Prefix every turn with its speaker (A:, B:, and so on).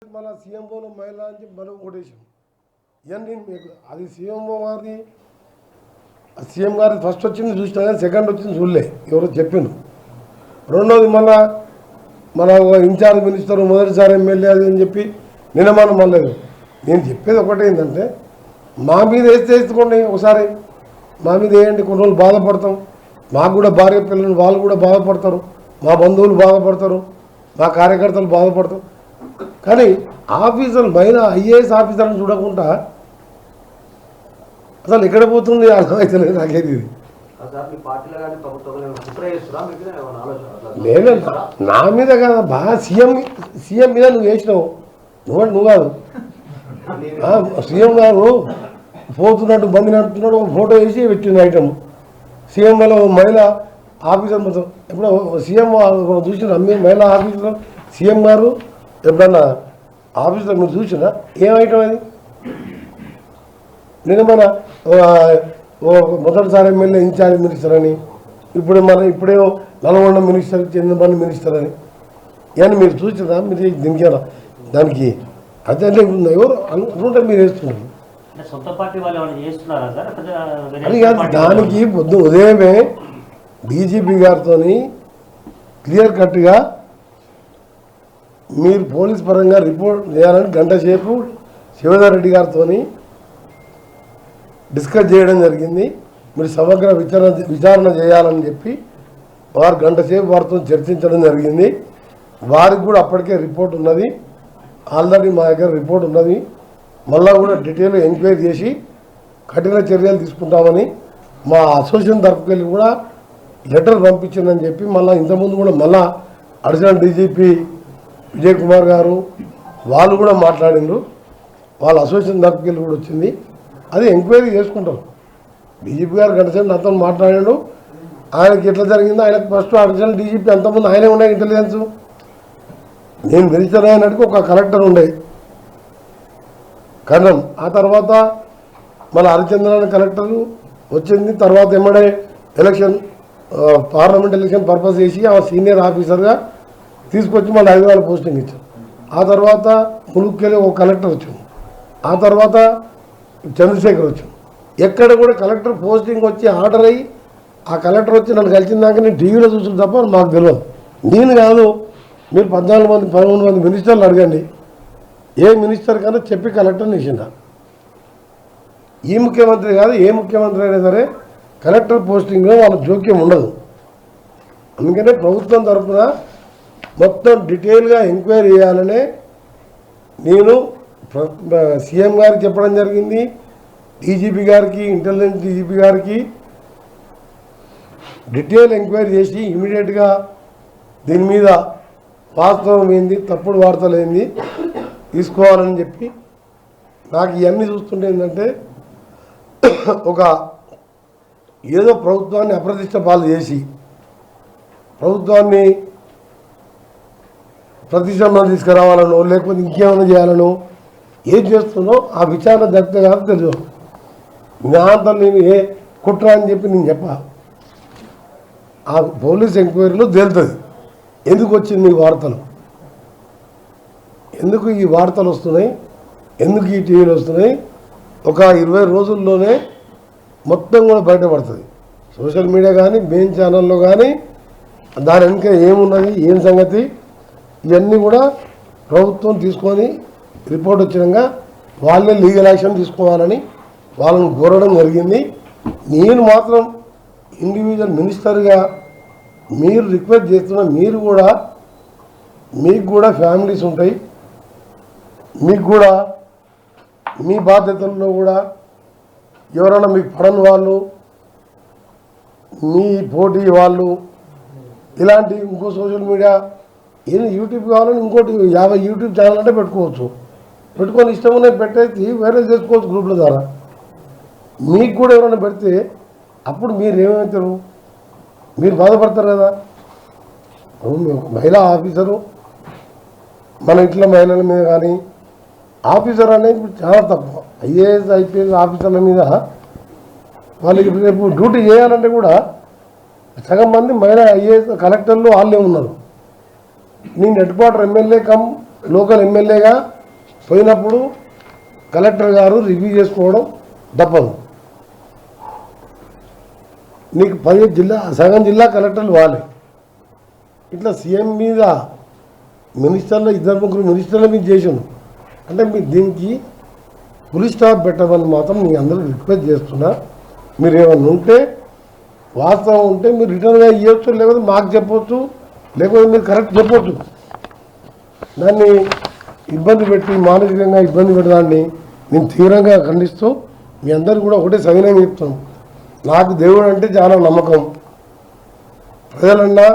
A: మళ్ళీ సీఎంఓలో మహిళ అని చెప్పి మనం ఓటేసాం. ఇవన్నీ మీకు అది సీఎంఓ గారిది సీఎం గారి ఫస్ట్ వచ్చింది చూసినా కానీ సెకండ్ వచ్చింది చూడలే, ఎవరో చెప్పిండు. రెండోది మళ్ళా మన ఇన్ఛార్జ్ మినిస్టర్ మొదటిసారి ఎమ్మెల్యే అది అని చెప్పి నిన్నమానం మళ్ళలేదు. నేను చెప్పేది ఒకటే ఏంటంటే మా మీద వేసుకోండి, ఒకసారి మా మీద వేయండి, కొన్ని రోజులు బాధపడతాం. మాకు కూడా భార్య పిల్లలు వాళ్ళు కూడా బాధపడతారు, మా బంధువులు బాధపడతారు, మా కార్యకర్తలు బాధపడతారు. కానీ ఆఫీసర్లు మహిళా ఐఏఎస్ ఆఫీసర్లను చూడకుండా అసలు ఎక్కడ పోతుంది అర్థమైతే లేదు నాకేది. ఇది లేదు నా మీద కదా బాగా సీఎం మీద నువ్వు వేసినావు, నువ్వు కాదు. సీఎం గారు పోతున్నట్టు బండి నడుపుతున్నాడు, ఫోటో వేసి పెట్టింది ఐటమ్. సీఎం వల్ల మహిళా ఆఫీసర్ మొత్తం ఎప్పుడో సీఎం చూసిన మహిళా ఆఫీసర్ సీఎం గారు ఎప్పుడన్నా ఆఫీసులో మీరు చూసినా ఏం ఐటమ్ అది? నేను మన మొదటిసారి ఎమ్మెల్యే ఇన్ఛార్జ్ మినిస్టర్ అని, ఇప్పుడేమో నల్గొండ మినిస్టర్, చంద్రబాబు మినిస్టర్ అని ఇవన్నీ మీరు చూసినా మీరు దీనికి దానికి అదే ఎవరు అనుకుంటే మీరు వేస్తున్నారు. అది కాదు, దానికి పొద్దు ఉదయమే డీజీపీ గారితో క్లియర్ కట్గా మీరు పోలీస్ పరంగా రిపోర్ట్ చేయాలని గంట సేపు శివధర్ రెడ్డి గారితో డిస్కస్ చేయడం జరిగింది. మీరు సమగ్ర విచారణ చేయాలని చెప్పి వారు గంట సేపు వారితో చర్చించడం జరిగింది. వారికి కూడా అప్పటికే రిపోర్ట్ ఉన్నది, ఆల్రెడీ మా దగ్గర రిపోర్ట్ ఉన్నది. మళ్ళా కూడా డీటెయిల్ ఎంక్వైరీ చేసి కఠిన చర్యలు తీసుకుంటామని మా అసోసియేషన్ తరఫుకి వెళ్ళి కూడా లెటర్ పంపించిందని చెప్పి మళ్ళీ ఇంతకుముందు కూడా మళ్ళా అడిషనల్ డీజీపీ విజయ్ కుమార్ గారు వాళ్ళు కూడా మాట్లాడిండ్రు. వాళ్ళ అసోసియేషన్ తరఫుకి వెళ్ళి కూడా వచ్చింది, అది ఎంక్వైరీ చేసుకుంటారు. డీజీపీ గారు గంటసేపు నాతో మాట్లాడాడు, ఆయనకి ఎట్లా జరిగిందో ఆయనకు ఫస్ట్ అడిషనల్ డీజీపీ అంతకుముందు ఆయనే ఉన్నాయి ఇంటెలిజెన్స్. నేను మినిస్టర్ అయినట్టుకు ఒక కలెక్టర్ ఉండే కర్ణం, ఆ తర్వాత మన హరిచంద్రన్ కలెక్టర్ వచ్చింది. తర్వాత ఎమ్మడే ఎలక్షన్ పార్లమెంట్ ఎలక్షన్ పర్పస్ చేసి ఆ సీనియర్ ఆఫీసర్గా తీసుకొచ్చి మళ్ళీ హైదరాబాద్ పోస్టింగ్ ఇచ్చాం. ఆ తర్వాత ములుక్కెళ్ళి ఒక కలెక్టర్ వచ్చింది, ఆ తర్వాత చంద్రశేఖర్ వచ్చాం. ఎక్కడ కూడా కలెక్టర్ పోస్టింగ్ వచ్చి ఆర్డర్ అయ్యి ఆ కలెక్టర్ వచ్చి నన్ను కలిసిందాక నేను టీవీలో చూసిన తప్ప మాకు తెలియదు. నేను కాదు, మీరు 14 మంది 13 మంది మినిస్టర్లు అడగండి, ఏ మినిస్టర్ కన్నా చెప్పి కలెక్టర్ని ఇచ్చిందా. ఈ ముఖ్యమంత్రి కాదు, ఏ ముఖ్యమంత్రి అయినా సరే కలెక్టర్ పోస్టింగ్లో వాళ్ళ జోక్యం ఉండదు. అందుకనే ప్రభుత్వం తరఫున మొత్తం డీటెయిల్గా ఎంక్వైరీ చేయాలనే నేను సీఎం గారికి చెప్పడం జరిగింది, డీజీపీ గారికి, ఇంటెలిజెన్స్ డీజీపీ గారికి డీటెయిల్ ఎంక్వైరీ చేసి ఇమీడియట్గా దీని మీద వాస్తవం ఏంది, తప్పుడు వార్తలు ఏంది తీసుకోవాలని చెప్పి. నాకు ఇవన్నీ చూస్తుంటే ఏంటంటే ఒక ఏదో ప్రభుత్వాన్ని అప్రతిష్ట పాలు చేసి ప్రభుత్వాన్ని ప్రతిష్టంలో తీసుకురావాలనో లేకపోతే ఇంకేమైనా చేయాలనో ఏం చేస్తున్నో ఆ విచారణ జరిగితే కాదు తెలుసు. నా అంతా నేను ఏ కుట్ర అని చెప్పి నేను చెప్పా, ఆ పోలీస్ ఎంక్వైరీలో తేలుతుంది ఎందుకు వచ్చింది ఈ వార్తలు, ఎందుకు ఈ వార్తలు వస్తున్నాయి, ఎందుకు ఈ టీవీలు వస్తున్నాయి. ఒక 20 రోజుల్లోనే మొత్తం కూడా బయటపడుతుంది. సోషల్ మీడియా కానీ మెయిన్ ఛానల్లో కానీ దాని వెనుక ఏమున్నది, ఏం సంగతి, ఇవన్నీ కూడా ప్రభుత్వం తీసుకొని రిపోర్ట్ వచ్చినాక వాళ్ళే లీగల్ యాక్షన్ తీసుకోవాలని వాళ్ళని కోరడం జరిగింది. నేను మాత్రం ఇండివిజువల్ మినిస్టర్గా మీరు రిక్వెస్ట్ చేస్తున్న, మీకు కూడా ఫ్యామిలీస్ ఉంటాయి, మీకు కూడా మీ బాధ్యతల్లో కూడా ఎవరైనా మీకు పడని వాళ్ళు, మీ పోటీ వాళ్ళు, ఇలాంటి ఇంకో సోషల్ మీడియా ఏది యూట్యూబ్ కావాలని ఇంకోటి 50 యూట్యూబ్ ఛానల్ అంటే పెట్టుకోవచ్చు, పెట్టుకొని ఇష్టం ఉన్నది పెట్టేసి వేరే చేసుకోవచ్చు గ్రూప్ల ద్వారా. మీకు కూడా ఎవరైనా పెడితే అప్పుడు మీరు ఏమవుతారు, మీరు బాధపడతారు కదా. మహిళా ఆఫీసరు మన ఇంట్లో మహిళల మీద కానీ ఆఫీసర్ అనేది చాలా తక్కువ. ఐఏఎస్ ఐపీఎస్ ఆఫీసర్ల మీద వాళ్ళకి రేపు డ్యూటీ చేయాలంటే కూడా సగం మంది మహిళా ఐఏఎస్ కలెక్టర్లు వాళ్ళే ఉన్నారు. నేను head quarter MLA come local ఎమ్మెల్యేగా పోయినప్పుడు కలెక్టర్ గారు రివ్యూ చేసుకోవడం తప్పదు. నీకు 10 జిల్లా సగం జిల్లా కలెక్టర్లు వాళ్ళే. ఇట్లా సీఎం మీద మినిస్టర్లు 2-3 మినిస్టర్ల మీద చేసాను అంటే మీరు దీనికి ఫుల్ స్టాప్ పెట్టమని మాత్రం మీ అందరూ రిక్వెస్ట్ చేస్తున్నా. మీరు ఏమన్నా ఉంటే వాస్తవం ఉంటే మీరు రిటర్న్గా ఇవ్వచ్చు, లేకపోతే మాకు చెప్పొచ్చు, లేకపోతే మీరు కరెక్ట్ చెప్పొచ్చు. దాన్ని ఇబ్బంది పెట్టి మానసికంగా ఇబ్బంది పెట్టడాన్ని నేను తీవ్రంగా ఖండిస్తూ మీ అందరికీ కూడా ఒకటే సవినయంగా చెప్తాను. నాకు దేవుడు అంటే చాలా నమ్మకం. ప్రజలన్నా